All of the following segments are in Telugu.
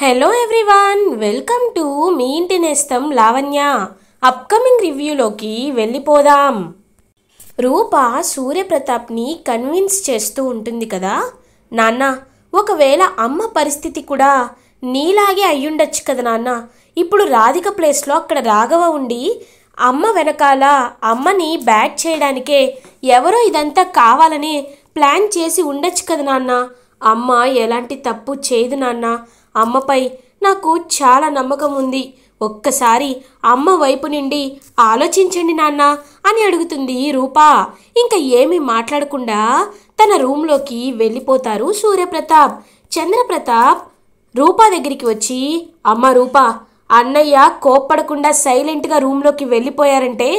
Hello everyone, welcome to me ఇంటి నేస్తం లావణ్య. అప్కమింగ్ రివ్యూలోకి వెళ్ళిపోదాం. రూప సూర్యప్రతాప్ని కన్విన్స్ చేస్తూ ఉంటుంది కదా, నాన్న ఒకవేళ అమ్మ పరిస్థితి కూడా నీలాగే అయ్యుండొచ్చు కదా నాన్న. ఇప్పుడు రాధిక ప్లేస్లో అక్కడ రాఘవ ఉండి అమ్మ వెనకాల అమ్మని బ్యాట్ చేయడానికే ఎవరో ఇదంతా కావాలని ప్లాన్ చేసి ఉండొచ్చు కదా నాన్న. అమ్మ ఎలాంటి తప్పు చేయదు నాన్న. అమ్మపై నాకు చాలా నమ్మకం ఉంది. ఒక్కసారి అమ్మ వైపు నుండి ఆలోచించండి నాన్న అని అడుగుతుంది రూప. ఇంకా ఏమీ మాట్లాడకుండా తన రూమ్లోకి వెళ్ళిపోతారు సూర్యప్రతాప్. చంద్రప్రతాప్ రూప దగ్గరికి వచ్చి, అమ్మ రూప, అన్నయ్య కోప్పడకుండా సైలెంట్గా రూమ్లోకి వెళ్ళిపోయారంటే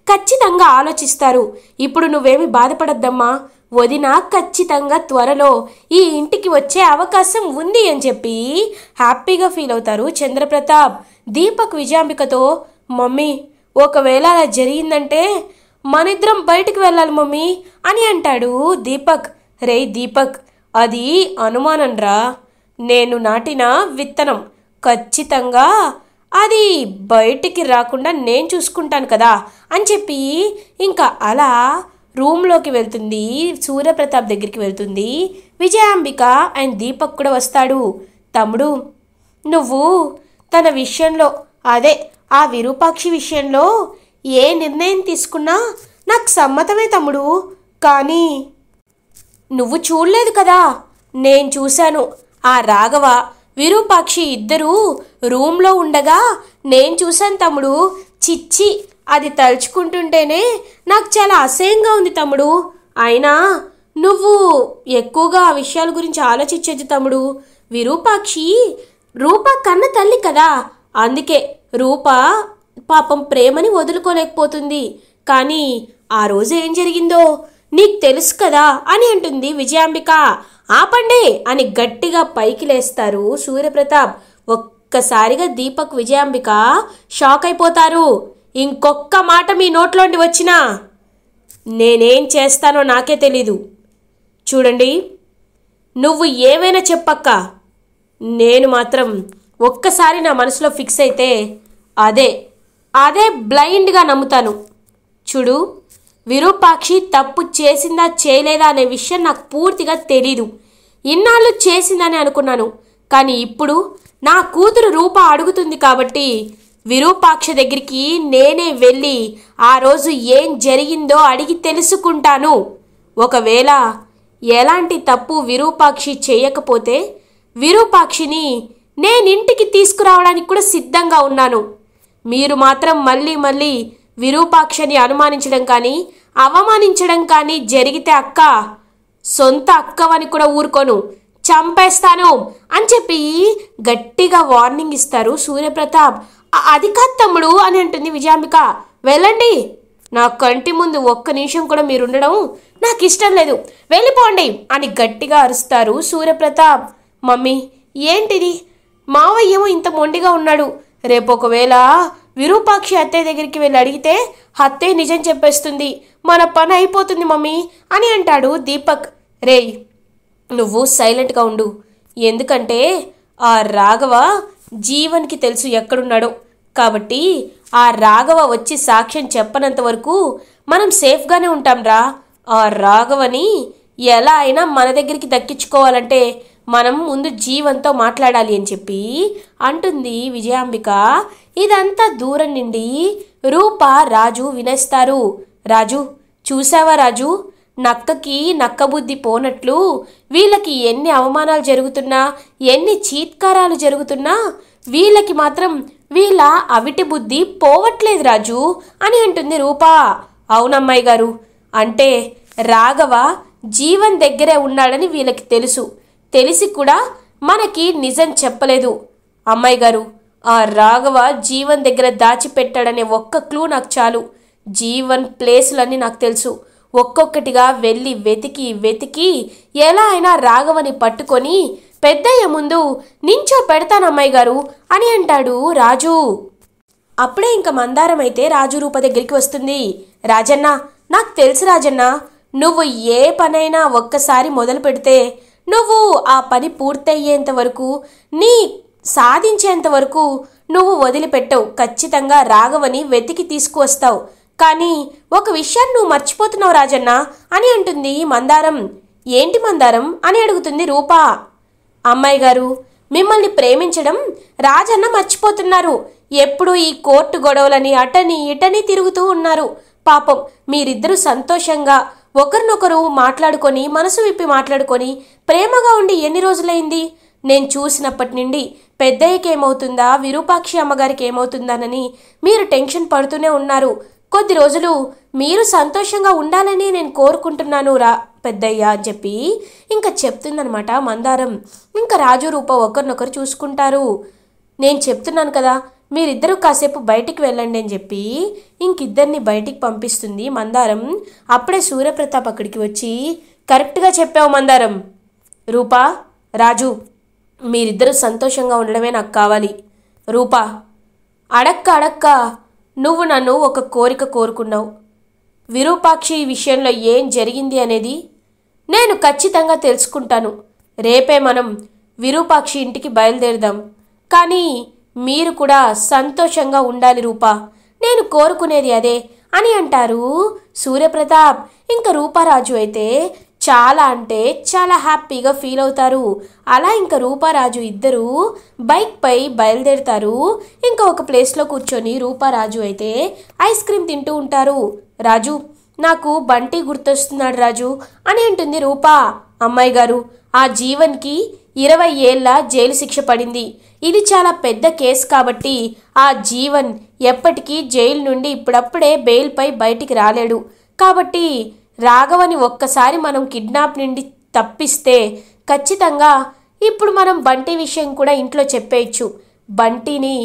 ఖచ్చితంగా ఆలోచిస్తారు. ఇప్పుడు నువ్వేమి బాధపడద్దమ్మా, వదిన ఖచ్చితంగా త్వరలో ఈ ఇంటికి వచ్చే అవకాశం ఉంది అని చెప్పి హ్యాపీగా ఫీల్ అవుతారు చంద్రప్రతాప్. దీపక్ విజయాంబికతో, మమ్మీ ఒకవేళ అలా జరిగిందంటే మనిద్దరం బయటికి వెళ్ళాలి మమ్మీ అని అంటాడు దీపక్. రే దీపక్, అది అనుమానం రా, నేను నాటిన విత్తనం. ఖచ్చితంగా అది బయటికి రాకుండా నేను చూసుకుంటాను కదా అని చెప్పి ఇంకా అలా రూమ్లోకి వెళ్తుంది. సూర్యప్రతాప్ దగ్గరికి వెళ్తుంది విజయాంబిక. అండ్ దీపక్ కూడా వస్తాడు. తమ్ముడు, నువ్వు తన విషయంలో, అదే ఆ విరూపాక్షి విషయంలో ఏ నిర్ణయం తీసుకున్నా నాకు సమ్మతమే తమ్ముడు. కానీ నువ్వు చూడలేదు కదా, నేను చూశాను. ఆ రాఘవ విరూపాక్షి ఇద్దరూ రూమ్లో ఉండగా నేను చూశాను తమ్ముడు. చిచ్చి, అది తలుచుకుంటుంటేనే నాకు చాలా అసహ్యంగా ఉంది తమ్ముడు. అయినా నువ్వు ఎక్కువగా ఆ విషయాల గురించి ఆలోచించదు తమ్ముడు. విరూపాక్షి రూప కన్న తల్లి కదా, అందుకే రూప పాపం ప్రేమని వదులుకోలేకపోతుంది. కానీ ఆ రోజు ఏం జరిగిందో నీకు తెలుసు కదా అని అంటుంది విజయాంబిక. ఆపండి అని గట్టిగా పైకి లేస్తారు సూర్యప్రతాప్. ఒక్కసారిగా దీపక్ విజయాంబిక షాక్ అయిపోతారు. ఇంకొక్క మాట మీ నోట్లోండి వచ్చినా నేనేం చేస్తానో నాకే తెలీదు. చూడండి, నువ్వు ఏమైనా చెప్పక్క, నేను మాత్రం ఒక్కసారి నా మనసులో ఫిక్స్ అయితే అదే బ్లైండ్గా నమ్ముతాను. చూడు, విరూపాక్షి తప్పు చేసిందా చేయలేదా అనే విషయం నాకు పూర్తిగా తెలీదు. ఇన్నాళ్ళు చేసిందని అనుకున్నాను. కానీ ఇప్పుడు నా కూతురు రూప అడుగుతుంది కాబట్టి విరూపాక్ష దగ్గరికి నేనే వెళ్ళి ఆ రోజు ఏం జరిగిందో అడిగి తెలుసుకుంటాను. ఒకవేళ ఎలాంటి తప్పు విరూపాక్షి చేయకపోతే విరూపాక్షిని నేనింటికి తీసుకురావడానికి కూడా సిద్ధంగా ఉన్నాను. మీరు మాత్రం మళ్ళీ విరూపాక్షని అనుమానించడం కానీ అవమానించడం కానీ జరిగితే అక్క, సొంత అక్కవని కూడా ఊరుకోను, చంపేస్తాను అని చెప్పి గట్టిగా వార్నింగ్ ఇస్తారు సూర్యప్రతాప్. అది కాదు తమ్ముడు అని అంటుంది విజయాంబిక. వెళ్ళండి, నా కంటి ముందు ఒక్క నిమిషం కూడా మీరు ఉండడం నాకు ఇష్టం లేదు, వెళ్ళిపోండి అని గట్టిగా అరుస్తారు సూర్యప్రతాప్. మమ్మీ ఏంటిది, మావయ్య ఏమో ఇంత మొండిగా ఉన్నాడు. రేపు ఒకవేళ విరూపాక్షి అత్తయ్య దగ్గరికి వెళ్ళి అడిగితే అత్తయ్య నిజం చెప్పేస్తుంది, మన పని అయిపోతుంది మమ్మీ అని అంటాడు దీపక్. రేయ్, నువ్వు సైలెంట్గా ఉండు. ఎందుకంటే ఆ రాఘవ జీవన్కి తెలుసు ఎక్కడున్నాడో. కాబట్టి ఆ రాఘవ వచ్చి సాక్ష్యం చెప్పనంత వరకు మనం సేఫ్గానే ఉంటాం రా. ఆ రాఘవని ఎలా అయినా మన దగ్గరికి దక్కించుకోవాలంటే మనం ముందు జీవన్తో మాట్లాడాలి అని చెప్పి అంటుంది విజయాంబిక. ఇదంతా దూరం నుండి రూప రాజు వినేస్తారు. రాజు, చూసావా రాజు, నక్కకి నక్కబుద్ధి పోనట్లు వీళ్ళకి ఎన్ని అవమానాలు జరుగుతున్నా, ఎన్ని చీత్కారాలు జరుగుతున్నా వీళ్ళకి మాత్రం వీళ్ళ అవిటి బుద్ధి పోవట్లేదు రాజు అని అంటుంది రూప. అవునమ్మాయి గారు, అంటే రాఘవ జీవన్ దగ్గరే ఉన్నాడని వీళ్ళకి తెలుసు, తెలిసి కూడా మనకి నిజం చెప్పలేదు. అమ్మాయి గారు, ఆ రాఘవ జీవన్ దగ్గర దాచిపెట్టాడనే ఒక్క క్లూ నాకు చాలు. జీవన్ ప్లేసులన్నీ నాకు తెలుసు. ఒక్కొక్కటిగా వెళ్ళి వెతికి ఎలా అయినా రాఘవని పట్టుకొని పెద్దయ్య ముందు నించో పెడతానమ్మాయి గారు అని అంటాడు రాజు. అప్పుడే ఇంక మందారం అయితే రాజు రూప దగ్గరికి వస్తుంది. రాజన్న, నాకు తెలుసు రాజన్న, నువ్వు ఏ పనైనా ఒక్కసారి మొదలు పెడితే నువ్వు ఆ పని పూర్తయ్యేంత వరకు నీ సాధించేంత వరకు నువ్వు వదిలిపెట్టవు. ఖచ్చితంగా రాఘవని వెతికి తీసుకువస్తావు. కానీ ఒక విషయాన్ని నువ్వు మర్చిపోతున్నావు రాజన్న అని అంటుంది మందారం. ఏంటి మందారం అని అడుగుతుంది రూప. అమ్మాయి గారు, మిమ్మల్ని ప్రేమించడం రాజన్న మర్చిపోతున్నారు. ఎప్పుడు ఈ కోర్టు గొడవలని అటని ఇటని తిరుగుతూ ఉన్నారు. పాపం మీరిద్దరూ సంతోషంగా ఒకరినొకరు మాట్లాడుకొని మనసు విప్పి మాట్లాడుకొని ప్రేమగా ఉండి ఎన్ని రోజులైంది? నేను చూసినప్పటి నుండి పెద్దయ్యకి ఏమవుతుందా, విరూపాక్షి అమ్మగారికి ఏమవుతుందానని మీరు టెన్షన్ పడుతూనే ఉన్నారు. కొద్ది రోజులు మీరు సంతోషంగా ఉండాలని నేను కోరుకుంటున్నాను పెద్దయ్య అని చెప్పి ఇంకా చెప్తుందనమాట మందారం. ఇంకా రాజు రూప ఒకరినొకరు చూసుకుంటారు. నేను చెప్తున్నాను కదా, మీరిద్దరూ కాసేపు బయటికి వెళ్ళండి అని చెప్పి ఇంకిద్దరిని బయటికి పంపిస్తుంది మందారం. అప్పుడే సూర్యప్రతాప్ అక్కడికి వచ్చి, కరెక్ట్గా చెప్పావు మందారం. రూపా, రాజు, మీరిద్దరూ సంతోషంగా ఉండడమే నాకు కావాలి. రూపా, అడక్క నువ్వు నన్ను ఒక కోరిక కోరుకున్నావు. విరూపాక్షి విషయంలో ఏం జరిగింది అనేది నేను ఖచ్చితంగా తెలుసుకుంటాను. రేపే మనం విరూపాక్షి ఇంటికి బయలుదేరదాం. కానీ మీరు కూడా సంతోషంగా ఉండాలి రూపా, నేను కోరుకునేది అదే అని అంటారు సూర్యప్రతాప్. ఇంకా రూపారాజు అయితే చాలా అంటే చాలా హ్యాపీగా ఫీల్ అవుతారు. అలా ఇంకా రూపారాజు ఇద్దరు బైక్పై బయలుదేరుతారు. ఇంకా ఒక ప్లేస్లో కూర్చొని రూపారాజు అయితే ఐస్ క్రీమ్ తింటూ ఉంటారు. రాజు, నాకు బంటి గుర్తొస్తున్నాడు రాజు అని అంటుంది రూపా. అమ్మాయి గారు, ఆ జీవన్కి 20 ఏళ్ల జైలు శిక్ష పడింది. ఇది చాలా పెద్ద కేసు కాబట్టి ఆ జీవన్ ఎప్పటికీ జైలు నుండి ఇప్పుడప్పుడే బెయిల్పై బయటికి రాలేడు. కాబట్టి రాఘవని ఒక్కసారి మనం కిడ్నాప్ నుండి తప్పిస్తే ఖచ్చితంగా ఇప్పుడు మనం బంటి విషయం కూడా ఇంట్లో చెప్పేయచ్చు. బంటిని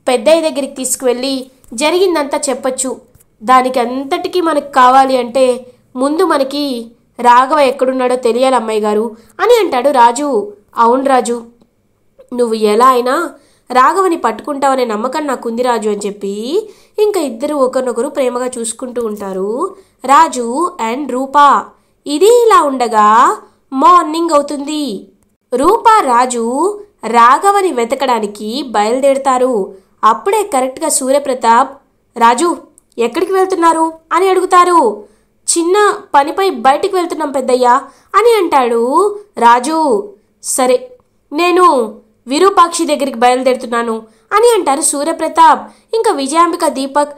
పెద్దయ్య దగ్గరికి తీసుకువెళ్ళి జరిగిందంతా చెప్పచ్చు. దానికి అంతటికీ మనకు కావాలి అంటే ముందు మనకి రాఘవ ఎక్కడున్నాడో తెలియాలి అమ్మాయి గారు అని అంటాడు రాజు. అవును రాజు, నువ్వు ఎలా అయినా రాఘవని పట్టుకుంటావనే నమ్మకం నాకుంది రాజు అని చెప్పి ఇంకా ఇద్దరు ఒకరినొకరు ప్రేమగా చూసుకుంటూ ఉంటారు, రాజు అండ్ రూపా. ఇది ఇలా ఉండగా మార్నింగ్ అవుతుంది. రూపా, రాజు రాఘవని వెతకడానికి బయలుదేరుతారు. అప్పుడే కరెక్ట్గా సూర్యప్రతాప్, రాజు ఎక్కడికి వెళ్తున్నారు అని అడుగుతారు. చిన్న పనిపై బయటికి వెళ్తున్నాం పెద్దయ్యా అని అంటాడు రాజు. సరే, నేను విరూపాక్షి దగ్గరికి బయలుదేరుతున్నాను అని అంటారు సూర్యప్రతాప్. ఇంకా విజయాంబిక, దీపక్,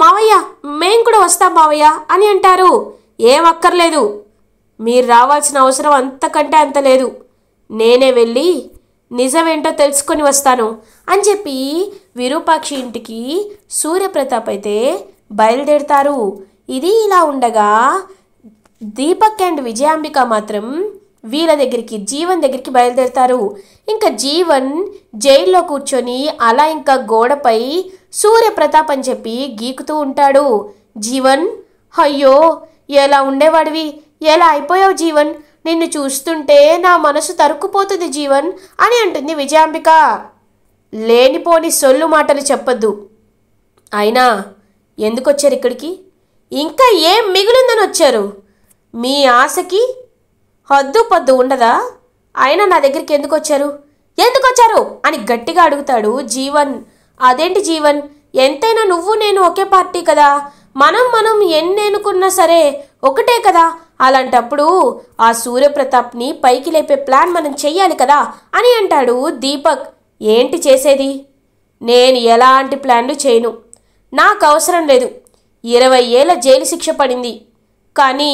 మావయ్య మేం కూడా వస్తాం మావయ్య అని అంటారు. ఏం అక్కర్లేదు, మీరు రావాల్సిన అవసరం అంతకంటే అంత లేదు. నేనే వెళ్ళి నిజమేంటో తెలుసుకొని వస్తాను అని చెప్పి విరూపాక్షి ఇంటికి సూర్యప్రతాప్ అయితే బయలుదేరుతారు. ఇది ఇలా ఉండగా దీపక్ అండ్ విజయాంబిక మాత్రం వీళ్ళ దగ్గరికి, జీవన్ దగ్గరికి బయలుదేరుతారు. ఇంకా జీవన్ జైల్లో కూర్చొని అలా ఇంకా గోడపై సూర్యప్రతాప్ అని చెప్పి గీకుతూ ఉంటాడు. జీవన్, అయ్యో ఎలా ఉండేవాడివి, ఎలా అయిపోయావు జీవన్, నిన్ను చూస్తుంటే నా మనసు తరుక్కుపోతుంది జీవన్ అని అంటుంది విజయాంబిక. లేనిపోని సొల్లు మాటలు చెప్పొద్దు. అయినా ఎందుకొచ్చారు ఇక్కడికి? ఇంకా ఏం మిగులుందని వచ్చారు? మీ ఆశకి హద్దు పద్దు ఉండదా? అయినా నా దగ్గరికి ఎందుకు వచ్చారు అని గట్టిగా అడుగుతాడు జీవన్. అదేంటి జీవన్, ఎంతైనా నువ్వు నేను ఒకే పార్టీ కదా, మనం ఎన్ని అనుకున్నా సరే ఒకటే కదా. అలాంటప్పుడు ఆ సూర్యప్రతాప్ని పైకి లేపే ప్లాన్ మనం చెయ్యాలి కదా అని అంటాడు దీపక్. ఏంటి చేసేది? నేను ఎలాంటి ప్లాన్లు చేయను, నాకు అవసరం లేదు. 20 ఏళ్ల జైలు శిక్ష పడింది. కానీ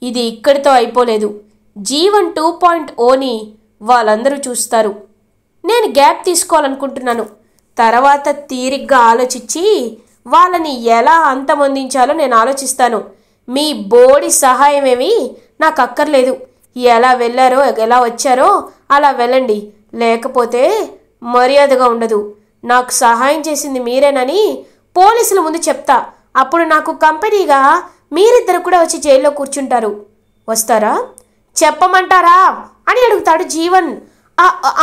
ఇది ఇక్కడితో అయిపోలేదు. జీవన్ 2.0ని వాళ్ళందరూ చూస్తారు. నేను గ్యాప్ తీసుకోవాలనుకుంటున్నాను. తర్వాత తీరిగ్గా ఆలోచించి వాళ్ళని ఎలా అంతమొందించాలో నేను ఆలోచిస్తాను. మీ బోడి సహాయమేమి నాకు అక్కర్లేదు. ఎలా వెళ్ళారో ఎలా వచ్చారో అలా వెళ్ళండి, లేకపోతే మర్యాదగా ఉండదు. నాకు సహాయం చేసింది మీరేనని పోలీసుల ముందు చెప్తా. అప్పుడు నాకు కంపెనీగా మీరిద్దరు కూడా వచ్చి జైల్లో కూర్చుంటారు. వస్తారా? చెప్పమంటారా అని అడుగుతాడు జీవన్.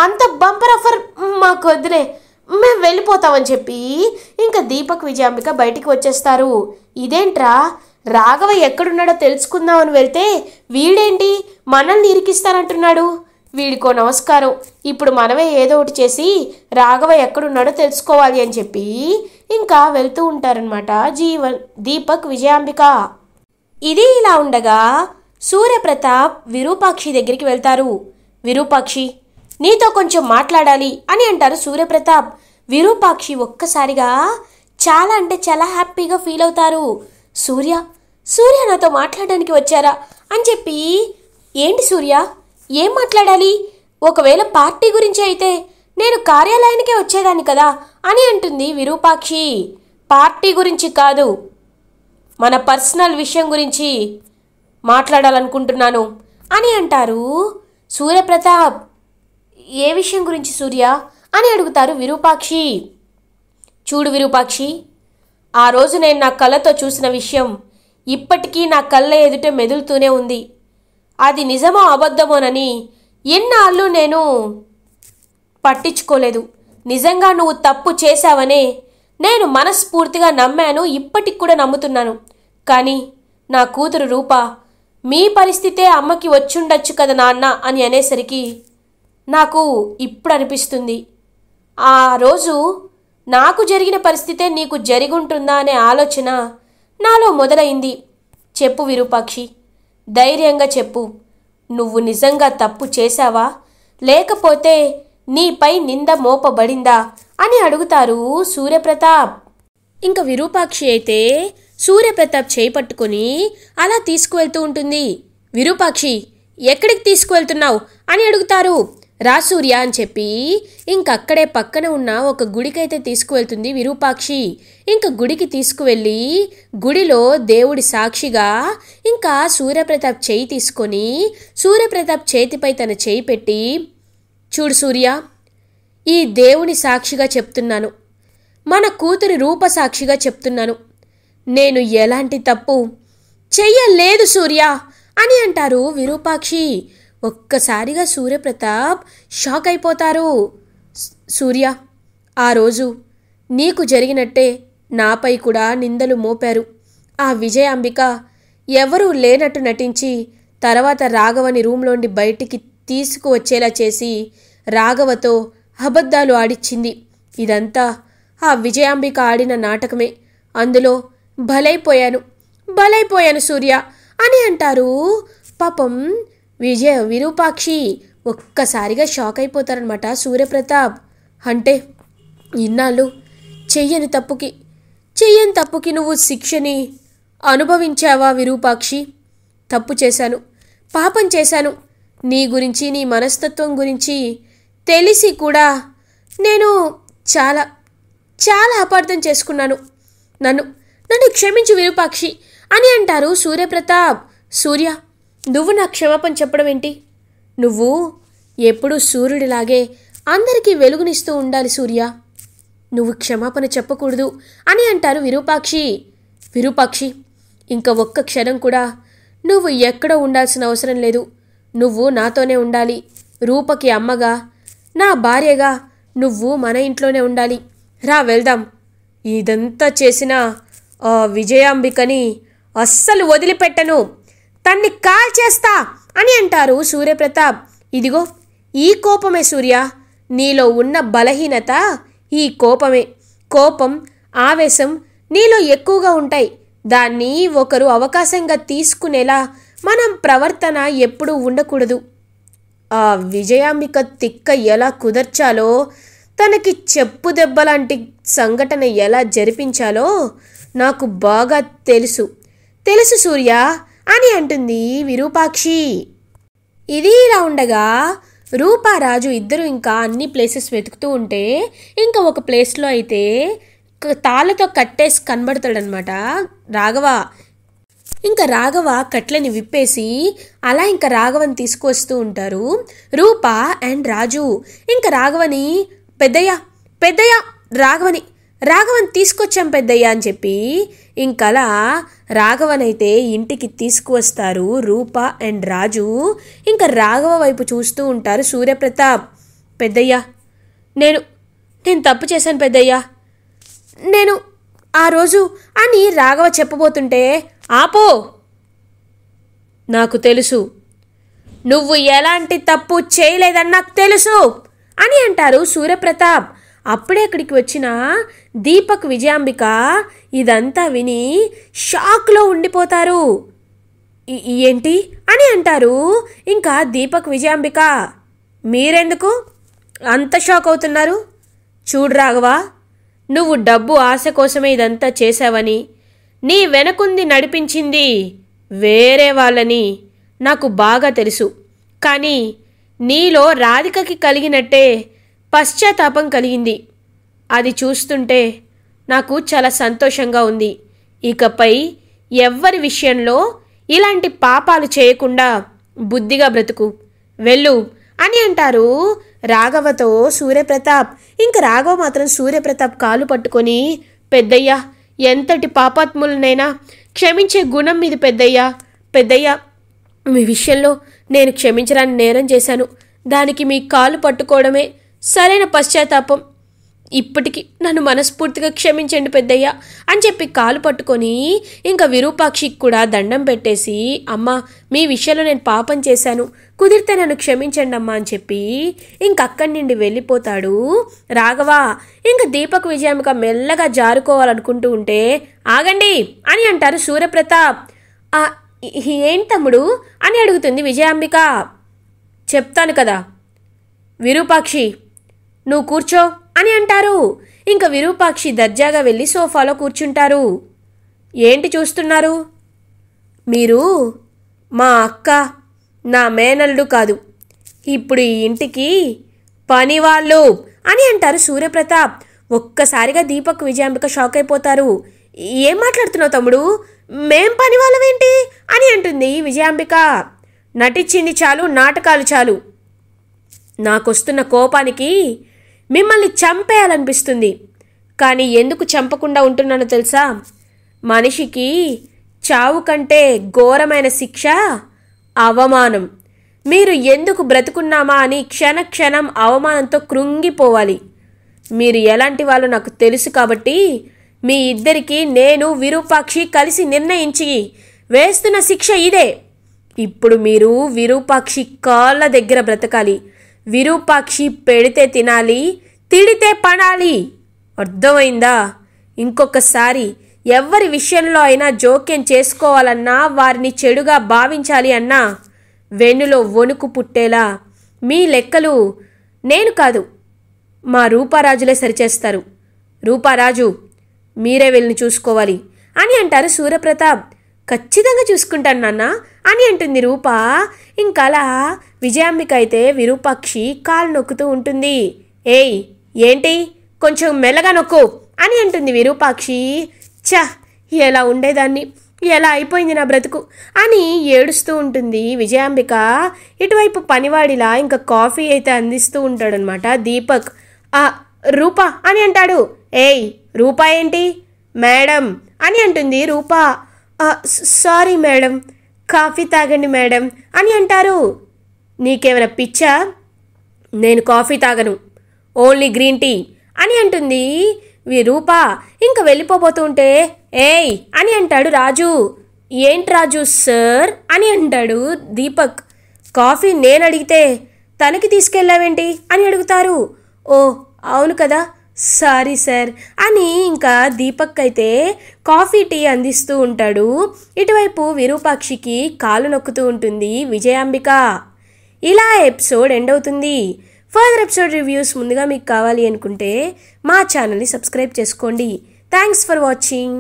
అంత బంపర్ ఆఫర్ మాకు వద్దులే, మేము వెళ్ళిపోతామని చెప్పి ఇంకా దీపక్, విజయాంబిక బయటికి వచ్చేస్తారు. ఇదేంట్రా, రాఘవ ఎక్కడున్నాడో తెలుసుకుందామని వెళ్తే వీడేంటి మనల్ని ఇరికిస్తానంటున్నాడు? వీడికో నమస్కారం, ఇప్పుడు మనమే ఏదో ఒకటి చేసి రాఘవ ఎక్కడున్నాడో తెలుసుకోవాలి అని చెప్పి ఇంకా వెళ్తూ ఉంటారనమాట దీపక్, విజయాంబిక. ఇది ఇలా ఉండగా సూర్యప్రతాప్ విరూపాక్షి దగ్గరికి వెళ్తారు. విరూపాక్షి, నీతో కొంచెం మాట్లాడాలి అని అంటారు సూర్యప్రతాప్. విరూపాక్షి ఒక్కసారిగా చాలా అంటే చాలా హ్యాపీగా ఫీల్ అవుతారు. సూర్య నాతో మాట్లాడడానికి వచ్చారా అని చెప్పి, ఏంటి సూర్య, ఏం మాట్లాడాలి? ఒకవేళ పార్టీ గురించి అయితే నేను కార్యాలయానికే వచ్చేదాన్ని కదా అని అంటుంది విరూపాక్షి. పార్టీ గురించి కాదు, మన పర్సనల్ విషయం గురించి మాట్లాడాలనుకుంటున్నాను అని అంటారు సూర్యప్రతాప్. ఏ విషయం గురించి సూర్య అని అడుగుతారు విరూపాక్షి. చూడు విరూపాక్షి, ఆ రోజు నేను నా కళ్ళతో చూసిన విషయం ఇప్పటికీ నా కళ్ళ ఎదుట మెదులుతూనే ఉంది. అది నిజమో అబద్ధమోనని ఎన్నాళ్ళు నేను పట్టించుకోలేదు. నిజంగా నువ్వు తప్పు చేశావనే నేను మనస్ఫూర్తిగా నమ్మాను, ఇప్పటికి కూడా నమ్ముతున్నాను. కానీ నా కూతురు రూప, మీ పరిస్థితే అమ్మకి వచ్చుండొచ్చు కదా నాన్న అని అనేసరికి నాకు ఇప్పుడు అనిపిస్తుంది, ఆ రోజు నాకు జరిగిన పరిస్థితే నీకు జరిగుంటుందా అనే ఆలోచన నాలో మొదలైంది. చెప్పు విరూపాక్షి, ధైర్యంగా చెప్పు, నువ్వు నిజంగా తప్పు చేశావా లేకపోతే నీపై నింద మోపబడిందా అని అడుగుతారు సూర్యప్రతాప్. ఇంకా విరూపాక్షి అయితే సూర్యప్రతాప్ చేయి పట్టుకొని అలా తీసుకువెళ్తూ ఉంటుంది. విరూపాక్షి, ఎక్కడికి తీసుకువెళ్తున్నావు అని అడుగుతారు. రా సూర్య అని చెప్పి ఇంకక్కడే పక్కన ఉన్న ఒక గుడికైతే తీసుకువెళ్తుంది విరూపాక్షి. ఇంకా గుడికి తీసుకువెళ్ళి గుడిలో దేవుడి సాక్షిగా ఇంకా సూర్యప్రతాప్ చేయి తీసుకొని సూర్యప్రతాప్ చేతిపై తన చేయి పెట్టి, చూడు సూర్య, ఈ దేవుని సాక్షిగా చెప్తున్నాను, మన కూతురి రూప సాక్షిగా చెప్తున్నాను, నేను ఎలాంటి తప్పు చెయ్యలేదు సూర్య అని అంటారు విరూపాక్షి. ఒక్కసారిగా సూర్యప్రతాప్ షాక్ అయిపోతారు. సూర్య, ఆ రోజు నీకు జరిగినట్టే నాపై కూడా నిందలు మోపారు. ఆ విజయాంబిక ఎవరూ లేనట్టు నటించి తర్వాత రాఘవని రూమ్లోండి బయటికి తీసుకువచ్చేలా చేసి రాఘవతో అబద్ధాలు ఆడిచ్చింది. ఇదంతా ఆ విజయాంబిక ఆడిన నాటకమే. అందులో బలైపోయాను సూర్య అని అంటారు. పాపం విరూపాక్షి ఒక్కసారిగా షాక్ అయిపోతారనమాట సూర్యప్రతాప్. అంటే ఇన్నాళ్ళు చెయ్యని తప్పుకి నువ్వు శిక్షని అనుభవించావా విరూపాక్షి? తప్పు చేశాను, పాపం చేశాను. నీ గురించి, నీ మనస్తత్వం గురించి తెలిసి కూడా నేను చాలా చాలా అపార్థం చేసుకున్నాను. నన్ను క్షమించు విరూపాక్షి అని అంటారు సూర్యప్రతాప్. సూర్య, నువ్వు నా క్షమాపణ చెప్పడం ఏంటి? నువ్వు ఎప్పుడూ సూర్యుడిలాగే అందరికీ వెలుగునిస్తూ ఉండాలి సూర్య, నువ్వు క్షమాపణ చెప్పకూడదు అని అంటారు విరూపాక్షి, ఇంకా ఒక్క క్షణం కూడా నువ్వు ఎక్కడో ఉండాల్సిన అవసరం లేదు. నువ్వు నాతోనే ఉండాలి. రూపకి అమ్మగా, నా భార్యగా నువ్వు మన ఇంట్లోనే ఉండాలి. రా వెళ్దాం. ఇదంతా చేసిన ఆ విజయాంబికని అస్సలు వదిలిపెట్టను, తన్ని కాల్చేస్తా అని అంటారు సూర్యప్రతాప్. ఇదిగో ఈ కోపమే సూర్య, నీలో ఉన్న బలహీనత ఈ కోపమే. కోపం, ఆవేశం నీలో ఎక్కువగా ఉంటాయి. దాన్ని ఒకరు అవకాశంగా తీసుకునేలా మనం ప్రవర్తన ఎప్పుడూ ఉండకూడదు. ఆ విజయాంబిక తిక్క ఎలా కుదర్చాలో, తనకి చెప్పు దెబ్బలాంటి సంఘటన ఎలా జరిపించాలో నాకు బాగా తెలుసు సూర్య అని అంటుంది విరూపాక్షి. ఇది ఇలా ఉండగా రూపారాజు ఇద్దరు ఇంకా అన్ని ప్లేసెస్ వెతుకుతూ ఉంటే ఇంకా ఒక ప్లేస్లో అయితే తాళ్ళతో కట్టేసి కనబడతాడనమాట రాఘవ. ఇంకా రాఘవ కట్లని విప్పేసి అలా ఇంకా రాఘవని తీసుకొస్తూ ఉంటారు రూప అండ్ రాజు. ఇంకా రాఘవని పెద్దయ్య రాఘవని తీసుకొచ్చాం పెద్దయ్య అని చెప్పి ఇంకలా రాఘవనైతే ఇంటికి తీసుకువస్తారు రూప అండ్ రాజు. ఇంకా రాఘవ వైపు చూస్తూ ఉంటారు సూర్యప్రతాప్. పెద్దయ్య, నేను తప్పు చేశాను పెద్దయ్య, నేను ఆ రోజు అని రాఘవ చెప్పబోతుంటే, ఆపో, నాకు తెలుసు నువ్వు ఎలాంటి తప్పు చేయలేదని నాకు తెలుసు అని అంటారు సూర్యప్రతాప్. అప్పుడే అక్కడికి వచ్చిన దీపక్ విజయాంబిక ఇదంతా విని షాక్లో ఉండిపోతారు. ఏంటి అని అంటారు. ఇంకా దీపక్ విజయాంబిక, మీరెందుకు అంత షాక్ అవుతున్నారు? చూడు రాఘవా, నువ్వు డబ్బు ఆశ కోసమే ఇదంతా చేశావని, నీ వెనకుంది నడిపించింది వేరే వాళ్ళని నాకు బాగా తెలుసు. కానీ నీలో రాధికకి కలిగినట్టే పశ్చాత్తాపం కలిగింది. అది చూస్తుంటే నాకు చాలా సంతోషంగా ఉంది. ఇకపై ఎవ్వరి విషయంలో ఇలాంటి పాపాలు చేయకుండా బుద్ధిగా బ్రతుకు, వెళ్ళు అని అంటారు రాఘవతో సూర్యప్రతాప్. ఇంక రాఘవ మాత్రం సూర్యప్రతాప్ కాలు పట్టుకొని, పెద్దయ్యా, ఎంతటి పాపాత్ములనైనా క్షమించే గుణం మీది పెద్దయ్యా. పెద్దయ్యా, మీ విషయంలో నేను క్షమించడానికి నేరం చేశాను. దానికి మీ కాలు పట్టుకోవడమే సరైన పశ్చాత్తాపం. ఇప్పటికి నన్ను మనస్ఫూర్తిగా క్షమించండి పెద్దయ్య అని చెప్పి కాలు పట్టుకొని ఇంకా విరూపాక్షికి కూడా దండం పెట్టేసి, అమ్మ, మీ విషయంలో నేను పాపం చేశాను, కుదిరితే నన్ను క్షమించండి అమ్మా అని చెప్పి ఇంకక్కడి నుండి వెళ్ళిపోతాడు రాఘవ. ఇంకా దీపక్ విజయాంబిక మెల్లగా జారుకోవాలనుకుంటూ ఉంటే, ఆగండి అని అంటారు సూర్యప్రతాప్. ఏంటి తమ్ముడు అని అడుగుతుంది విజయాంబిక. చెప్తాను కదా విరూపాక్షి, నువ్వు కూర్చో అని అంటారు. ఇంకా విరూపాక్షి దర్జాగా వెళ్ళి సోఫాలో కూర్చుంటారు. ఏంటి చూస్తున్నారు? మీరు మా అక్క, నా మేనల్లుడు కాదు, ఇప్పుడు ఈ ఇంటికి పనివాళ్ళు అని అంటారు సూర్యప్రతాప్. ఒక్కసారిగా దీపక్ విజయాంబిక షాక్ అయిపోతారు. ఏం మాట్లాడుతున్నావు తమ్ముడు? మేం పని వాళ్ళమేంటి అని అంటుంది విజయాంబిక. నటించింది చాలు, నాటకాలు చాలు. నాకొస్తున్న కోపానికి మిమ్మల్ని చంపేయాలనిపిస్తుంది. కానీ ఎందుకు చంపకుండా ఉంటున్నానో తెలుసా? మనిషికి చావు కంటే ఘోరమైన శిక్ష అవమానం. మీరు ఎందుకు బ్రతుకున్నామా అని క్షణక్షణం అవమానంతో కృంగిపోవాలి. మీరు ఎలాంటి వాళ్ళు నాకు తెలుసు కాబట్టి మీ ఇద్దరికి నేను విరూపాక్షి కలిసి నిర్ణయించి వేస్తున్న శిక్ష ఇదే. ఇప్పుడు మీరు విరూపాక్షి కాళ్ళ దగ్గర బ్రతకాలి. విరూపాక్షి పెడితే తినాలి, తిడితే పడాలి. అర్థమైందా? ఇంకొకసారి ఎవరి విషయంలో అయినా జోక్యం చేసుకోవాలన్నా, వారిని చెడుగా భావించాలి అన్నా వెన్నులో వణుకు పుట్టేలా మీ లెక్కలు నేను కాదు, మా రూపారాజులే సరిచేస్తారు. రూపారాజు, మీరే వెళ్ళి చూసుకోవాలి అని అంటారు సూర్యప్రతాప్. ఖచ్చితంగా చూసుకుంటాను నాన్న అని అంటుంది రూప. ఇంకలా విజయాంబిక అయితే విరూపాక్షి కాలు నొక్కుతూ ఉంటుంది. ఏయ్, ఏంటి, కొంచెం మెల్లగా నొక్కు అని అంటుంది విరూపాక్షి. ఛ, ఎలా ఉండేదాన్ని, ఎలా అయిపోయింది నా బ్రతుకు అని ఏడుస్తూ ఉంటుంది విజయాంబిక. ఇటువైపు పనివాడిలా ఇంకా కాఫీ అయితే అందిస్తూ ఉంటాడనమాట దీపక్. రూప అని అంటాడు. ఏయ్, రూపా ఏంటి? మేడం అని అంటుంది రూప. సారీ మేడం, కాఫీ తాగండి మేడం అని అంటారు. నీకేమైనా పిచ్చా? నేను కాఫీ తాగను, ఓన్లీ గ్రీన్ టీ అని అంటుంది రూప. ఇంకా వెళ్ళిపోబోతుంటే, ఏయ్ అని అంటాడు రాజు. ఏంటి రాజు సార్ అని అంటాడు దీపక్. కాఫీ నేను అడిగితే తనకి తీసుకెళ్ళావేంటి అని అడుగుతారు. ఓ అవును కదా, సారీ సార్ అని ఇంకా దీపక్ అయితే కాఫీ టీ అందిస్తూ ఉంటాడు. ఇటువైపు విరూపాక్షికి కాలు నొక్కుతూ ఉంటుంది విజయాంబిక. ఇలా ఎపిసోడ్ ఎండ్ అవుతుంది. ఫర్దర్ ఎపిసోడ్ రివ్యూస్ ముందుగా మీకు కావాలి అనుకుంటే మా ఛానల్ని సబ్స్క్రైబ్ చేసుకోండి. Thanks for watching.